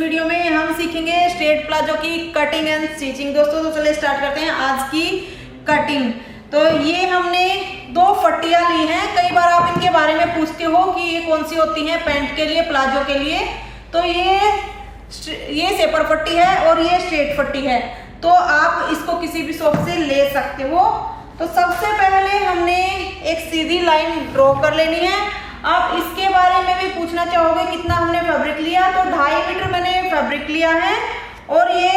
Video में हम सीखेंगे स्ट्रेट प्लाजो की कटिंग एंड स्टिचिंग। दोस्तों तो चलिए स्टार्ट करते हैं आज की कटिंग। तो ये हमने दो फट्टियां ली हैं। कई बार आप इनके बारे में पूछते हो कि ये कौन सी होती हैं पैंट के लिए, प्लाजो के लिए। तो ये सेपर फट्टी है और ये स्ट्रेट फट्टी है। तो आप इसको किसी भी शॉप से ले सकते हो। तो सबसे पहले हमने एक सीधी लाइन ड्रॉ कर लेनी है। आप इसके बारे में भी पूछना चाहोगे कितना हमने फैब्रिक लिया, तो 2.5 मीटर मैंने फैब्रिक लिया है। और ये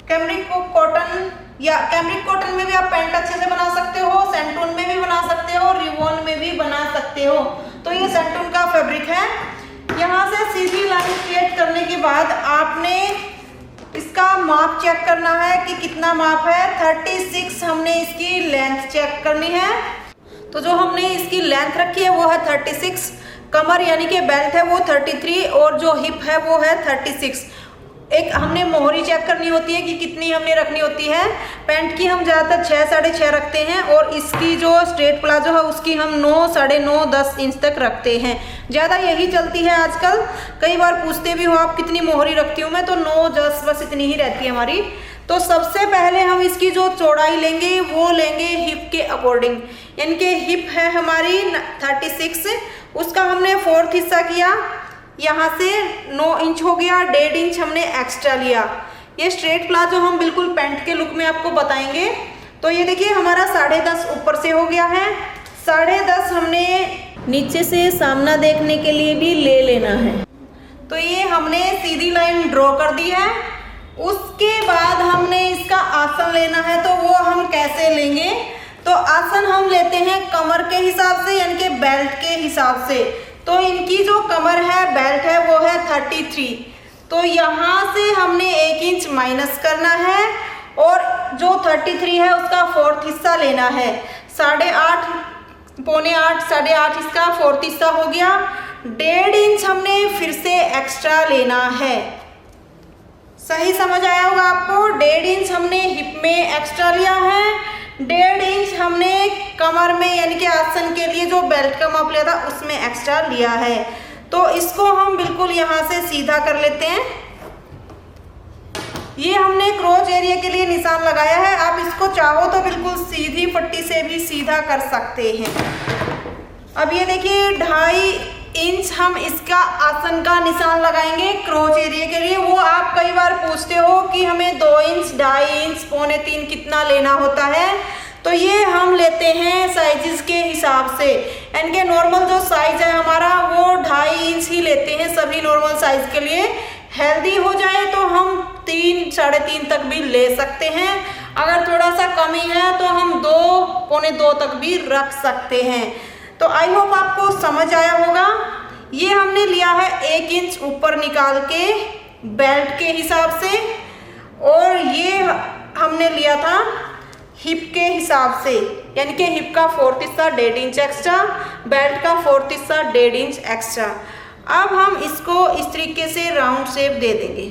कैमरिक कॉटन या कैमरिक कॉटन में भी आप पैंट अच्छे से बना सकते हो, सेंटून में भी बना सकते हो, रिवॉन में भी बना सकते हो। तो ये सेंटून का फैब्रिक है। यहाँ से सीधी लाइन क्रिएट करने के बाद आपने इसका माप चेक करना है कि कितना माप है। 36 हमने इसकी लेंथ चेक करनी है। तो जो हमने इसकी लेंथ रखी है वो है 36, कमर यानी कि बेल्ट है वो 33 और जो हिप है वो है 36। एक हमने मोहरी चेक करनी होती है कि कितनी हमने रखनी होती है। पैंट की हम ज़्यादातर 6, 6.5 रखते हैं और इसकी जो स्ट्रेट प्लाजो है उसकी हम 9, 9.5, 10 इंच तक रखते हैं। ज़्यादा यही चलती है आजकल। कई बार पूछते भी हो आप कितनी मोहरी रखती हूँ मैं, तो 9, 10 बस इतनी ही रहती है हमारी। तो सबसे पहले हम इसकी जो चौड़ाई लेंगे वो लेंगे हिप के अकॉर्डिंग, यानी कि हिप है हमारी 36, उसका हमने 4th हिस्सा किया। यहाँ से 9 इंच हो गया, 1.5 इंच हमने एक्स्ट्रा लिया। ये स्ट्रेट प्लाजो हम बिल्कुल पैंट के लुक में आपको बताएंगे। तो ये देखिए हमारा 10.5 ऊपर से हो गया है। 10.5 हमने नीचे से सामना देखने के लिए भी ले लेना है। तो ये हमने सीधी लाइन ड्रॉ कर दी है। उसके बाद हमने इसका आसन लेना है। तो वो हम कैसे लेंगे, तो आसन हम लेते हैं कमर के हिसाब से, यानी कि बेल्ट के हिसाब से। तो इनकी जो कमर है, बेल्ट है, वो है 33। तो यहाँ से हमने 1 इंच माइनस करना है और जो 33 है उसका 4th हिस्सा लेना है। 8.5, पौने 8, 8.5 इसका 4th हिस्सा हो गया। 1.5 इंच हमने फिर से एक्स्ट्रा लेना है। सही समझ आया होगा आपको। 1.5 इंच हमने हिप में एक्स्ट्रा लिया है। 1.5 इंच हमने कमर में यानी कि आसन के लिए जो बेल्ट का माप लिया था उसमें एक्स्ट्रा लिया है। तो इसको हम बिल्कुल यहाँ से सीधा कर लेते हैं। ये हमने क्रोच एरिया के लिए निशान लगाया है। आप इसको चाहो तो बिल्कुल सीधी पट्टी से भी सीधा कर सकते हैं। अब ये देखिए 2.5 इंच हम इसका आसन का निशान लगाएंगे क्रोच एरिया के लिए। वो आप कई बार पूछते हो कि हमें 2 इंच, 2.5 इंच, पौने 3 कितना लेना होता है। तो ये हम लेते हैं साइजेस के हिसाब से, यानी कि नॉर्मल जो साइज है हमारा वो 2.5 इंच ही लेते हैं सभी नॉर्मल साइज के लिए। हेल्दी हो जाए तो हम 3, 3.5 तक भी ले सकते हैं। अगर थोड़ा सा कमी है तो हम 2, पौने 2 तक भी रख सकते हैं। तो आई होप आपको समझ आया होगा। ये हमने लिया है 1 इंच ऊपर निकाल के बेल्ट के हिसाब से, और ये हमने लिया था हिप के हिसाब से, यानी कि हिप का 4th हिस्सा 1.5 इंच एक्स्ट्रा, बेल्ट का 4th हिस्सा 1.5 इंच एक्स्ट्रा। अब हम इसको इस तरीके से राउंड शेप दे देंगे।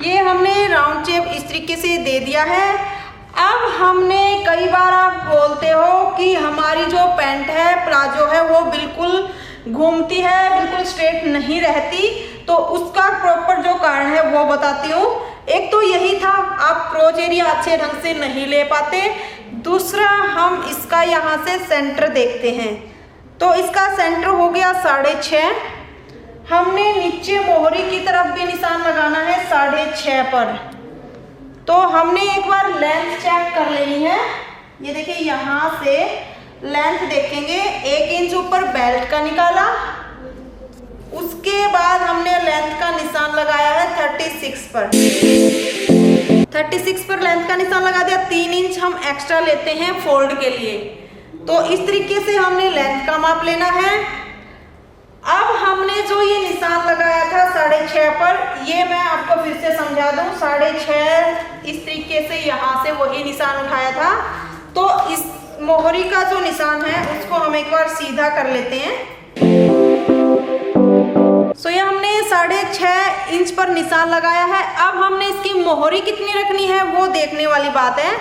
ये हमने राउंड शेप इस तरीके से दे दिया है। अब हमने, कई बार आप बोलते हो कि हमारी जो पैंट है, प्लाजो है, वो बिल्कुल घूमती है, बिल्कुल स्ट्रेट नहीं रहती। तो उसका प्रॉपर जो कारण है वो बताती हूँ। एक तो यही था, आप क्रोच एरिया अच्छे ढंग से नहीं ले पाते। दूसरा, हम इसका यहाँ से सेंटर देखते हैं। तो इसका सेंटर हो गया 6.5। हमने नीचे मोहरी की तरफ भी निशान लगाना है 6.5 पर। तो हमने एक बार लेंथ चेक कर लेनी है। ये देखिए यहाँ से लेंथ देखेंगे, 1 इंच ऊपर बेल्ट का निकाला। उसके बाद हमने लेंथ का निशान लगाया है 36 पर। 36 पर लेंथ का निशान लगा दिया। 3 इंच हम एक्स्ट्रा लेते हैं फोल्ड के लिए। तो इस तरीके से हमने लेंथ का माप लेना है। अब हमने जो ये निशान लगाया था 6.5 पर, ये मैं आपको फिर से समझा दूं। 6.5 इस तरीके से यहाँ से वही निशान उठाया था। तो इस मोहरी का जो निशान है उसको हम एक बार सीधा कर लेते हैं। सो ये हमने 6.5 इंच पर निशान लगाया है। अब हमने इसकी मोहरी कितनी रखनी है वो देखने वाली बात है।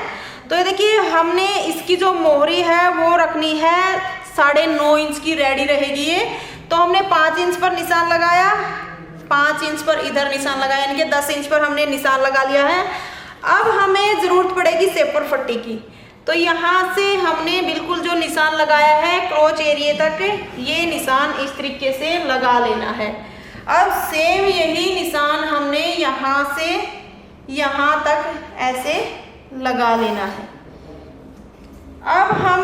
तो ये देखिए हमने इसकी जो मोहरी है वो रखनी है 9.5 इंच की रेडी रहेगी ये। तो हमने 5 इंच पर निशान लगाया, 5 इंच पर इधर निशान लगाया, यानी कि 10 इंच पर हमने निशान लगा लिया है। अब हमें ज़रूरत पड़ेगी शेपर पट्टी की। तो यहाँ से हमने बिल्कुल जो निशान लगाया है क्रोच एरिया तक, ये निशान इस तरीके से लगा लेना है। अब सेम यही निशान हमने यहाँ से यहाँ तक ऐसे लगा लेना है। अब हम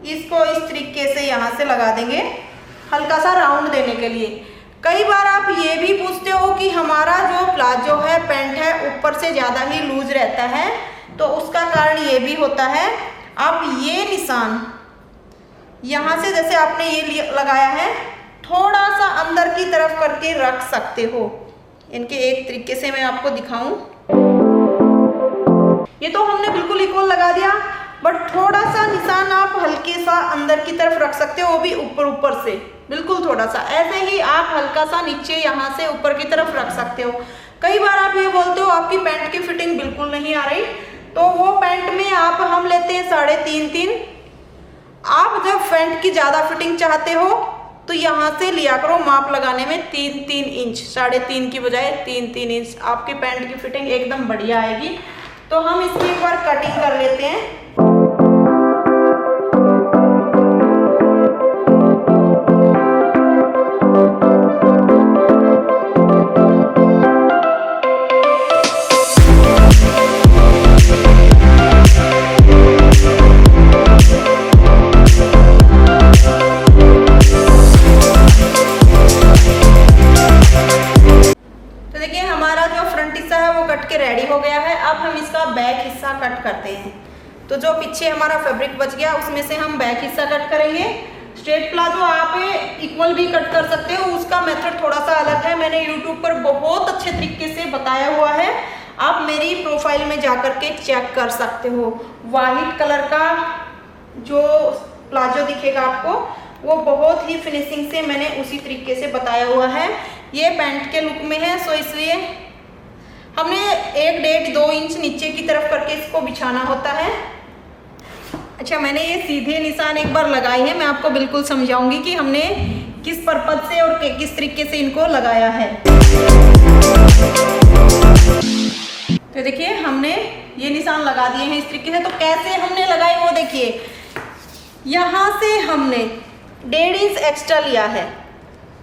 इसको इस तरीके से यहाँ से लगा देंगे, हल्का सा राउंड देने के लिए। कई बार आप ये भी पूछते हो कि हमारा जो प्लाजो है, पैंट है, ऊपर से ज़्यादा ही लूज रहता है, तो उसका कारण ये भी होता है। आप ये निशान यहाँ से जैसे आपने ये लगाया है, थोड़ा सा अंदर की तरफ करके रख सकते हो। इनके एक तरीके से मैं आपको दिखाऊं, ये तो हमने बिल्कुल इक्वल लगा दिया, बट थोड़ा सा निशान आप हल्के सा अंदर की तरफ रख सकते हो, वो भी ऊपर ऊपर से, बिल्कुल थोड़ा सा। ऐसे ही आप हल्का सा नीचे यहाँ से ऊपर की तरफ रख सकते हो। कई बार आप ये बोलते हो आपकी पैंट की फिटिंग बिल्कुल नहीं आ रही, तो वो पैंट में आप हम लेते हैं 3.5-3। आप जब पैंट की ज़्यादा फिटिंग चाहते हो तो यहाँ से लिया करो माप लगाने में 3-3 इंच, 3.5 की बजाय 3-3 इंच, आपकी पैंट की फिटिंग एकदम बढ़िया आएगी। तो हम इसकी एक बार कटिंग कर लेते हैं। रेडी हो गया है। अब हम इसका बैक हिस्सा कट करते हैं। तो जो पीछे हमारा फैब्रिक बच गया उसमें से हम बैक हिस्सा कट करेंगे। स्ट्रेट प्लाजो आप इक्वल भी कट कर सकते हो, उसका मेथड थोड़ा सा अलग है, मैंने यूट्यूब पर बहुत अच्छे तरीके से बताया हुआ है, आप मेरी प्रोफाइल में जाकर के चेक कर सकते हो। वाइट कलर का जो प्लाजो दिखेगा आपको, वो बहुत ही फिनिशिंग से मैंने उसी तरीके से बताया हुआ है। ये पैंट के लुक में है, सो इसलिए हमने 1.5-2 इंच नीचे की तरफ करके इसको बिछाना होता है। अच्छा, मैंने ये सीधे निशान एक बार लगाए हैं, मैं आपको बिल्कुल समझाऊंगी कि हमने किस पर्पज से और किस तरीके से इनको लगाया है। तो देखिए हमने ये निशान लगा दिए हैं इस तरीके से। तो कैसे हमने लगाए वो देखिए, यहाँ से हमने 1.5 इंच एक्स्ट्रा लिया है,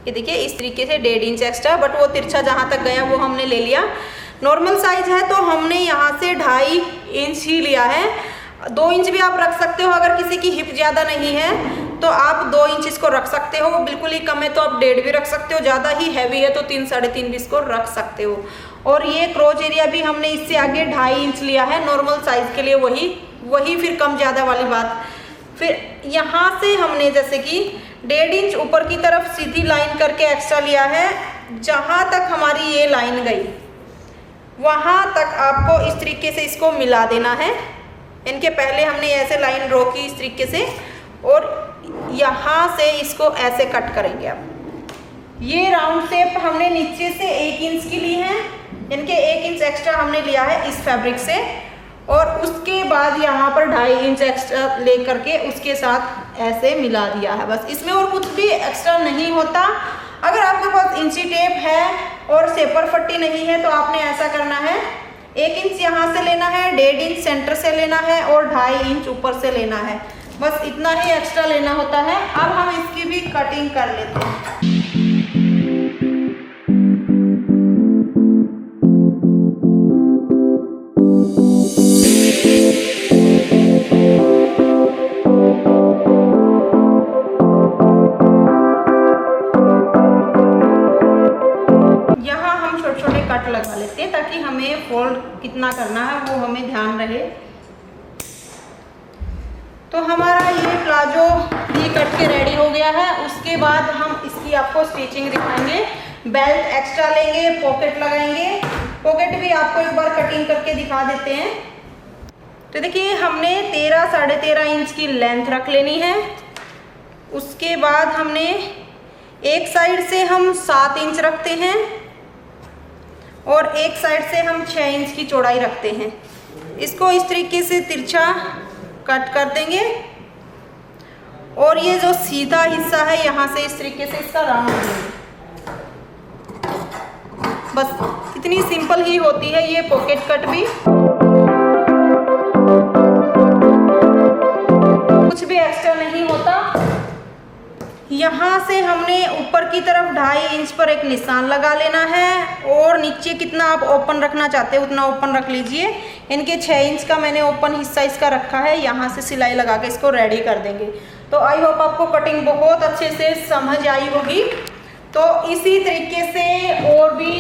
ये देखिए इस तरीके से 1.5 इंच एक्स्ट्रा, बट वो तिरछा जहाँ तक गया वो हमने ले लिया। नॉर्मल साइज है तो हमने यहाँ से 2.5 इंच ही लिया है। 2 इंच भी आप रख सकते हो, अगर किसी की हिप ज़्यादा नहीं है तो आप 2 इंच इसको रख सकते हो, वो बिल्कुल ही कम है तो आप 1.5 भी रख सकते हो, ज़्यादा ही हैवी है तो 3-3.5 भी इसको रख सकते हो। और ये क्रोच एरिया भी हमने इससे आगे 2.5 इंच लिया है नॉर्मल साइज के लिए, वही फिर कम ज़्यादा वाली बात। फिर यहाँ से हमने जैसे कि 1.5 इंच ऊपर की तरफ सीधी लाइन करके एक्स्ट्रा लिया है। जहाँ तक हमारी ये लाइन गई वहाँ तक आपको इस तरीके से इसको मिला देना है। इनके पहले हमने ऐसे लाइन ड्रॉ की इस तरीके से, और यहाँ से इसको ऐसे कट करेंगे। अब ये राउंड शेप हमने नीचे से 1 इंच की ली है, इनके 1 इंच एक्स्ट्रा हमने लिया है इस फैब्रिक से, और उसके बाद यहाँ पर 2.5 इंच एक्स्ट्रा ले करके उसके साथ ऐसे मिला दिया है। बस इसमें और कुछ भी एक्स्ट्रा नहीं होता। अगर आपके पास इंची टेप है और शेपर पट्टी नहीं है तो आपने ऐसा करना है, 1 इंच यहाँ से लेना है, 1.5 इंच सेंटर से लेना है और 2.5 इंच ऊपर से लेना है, बस इतना ही एक्स्ट्रा लेना होता है। अब हम इसकी भी कटिंग कर लेते हैं। कट लगा लेते हैं ताकि हमें फोल्ड कितना करना है वो हमें ध्यान रहे। तो हमारा ये प्लाजो भी कट के रेडी हो गया है। उसके बाद हम इसकी आपको स्टिचिंग दिखाएंगे। बेल्ट एक्स्ट्रा लेंगे, पॉकेट लगाएंगे। पॉकेट भी आपको एक बार कटिंग करके दिखा देते हैं। तो देखिए हमने 13-13.5 इंच की लेंथ रख लेनी है। उसके बाद हमने एक साइड से हम 7 इंच रखते हैं और एक साइड से हम 6 इंच की चौड़ाई रखते हैं। इसको इस तरीके से तिरछा कट कर देंगे और ये जो सीधा हिस्सा है यहाँ से इस तरीके से इसका राउंड देंगे। बस इतनी सिंपल ही होती है ये पॉकेट कट भी। कुछ भी एक्स्ट्रा नहीं होता। यहाँ से हमने ऊपर की तरफ 2.5 इंच पर एक निशान लगा लेना है और नीचे कितना आप ओपन रखना चाहते हो उतना ओपन रख लीजिए। इनके 6 इंच का मैंने ओपन हिस्सा इसका रखा है, यहाँ से सिलाई लगा के इसको रेडी कर देंगे। तो आई होप आपको कटिंग बहुत अच्छे से समझ आई होगी। तो इसी तरीके से और भी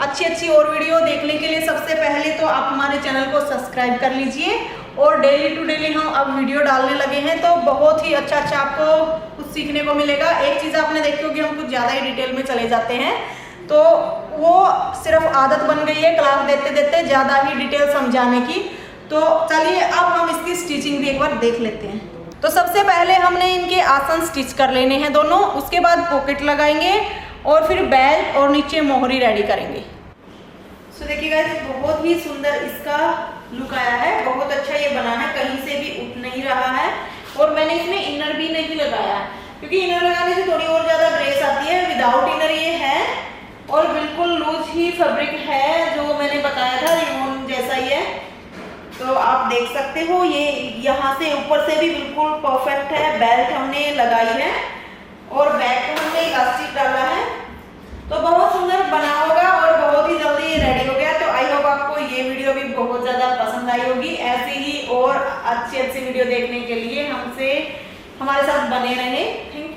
अच्छी और वीडियो देखने के लिए सबसे पहले तो आप हमारे चैनल को सब्सक्राइब कर लीजिए और डेली टू डेली हम अब वीडियो डालने लगे हैं, तो बहुत ही अच्छा आपको कुछ सीखने को मिलेगा। एक चीज़ आपने देखी होगी, हम कुछ ज़्यादा ही डिटेल में चले जाते हैं, तो वो सिर्फ आदत बन गई है क्लास देते देते ज़्यादा ही डिटेल समझाने की। तो चलिए अब हम इसकी स्टिचिंग भी एक बार देख लेते हैं। तो सबसे पहले हमने इनके आसन स्टिच कर लेने हैं दोनों, उसके बाद पॉकेट लगाएंगे और फिर बेल्ट और नीचे मोहरी रेडी करेंगे। तो देखिए गाइस, बहुत ही सुंदर इसका लुक आया है, बहुत अच्छा ये बना है, कहीं से भी उठ नहीं रहा है। और मैंने इसमें इनर भी नहीं लगाया है क्योंकि इनर लगाने से थोड़ी और ज़्यादा ग्रेस आती है। विदाउट इनर ये है और बिल्कुल लूज ही फैब्रिक है, जो मैंने बताया था रिबन जैसा ही है। तो आप देख सकते हो ये यहाँ से ऊपर से भी बिल्कुल परफेक्ट है। बेल्ट हमने लगाई है और बैक पे हमने इलास्टिक डाला है, तो बहुत सुंदर बना होगा और बहुत ही जल्दी ये रेडी हो गया। तो आई होप आपको ये वीडियो भी बहुत ज़्यादा पसंद आई होगी। ऐसी ही और अच्छी वीडियो देखने के लिए हमसे हमारे साथ बने रहें। थैंक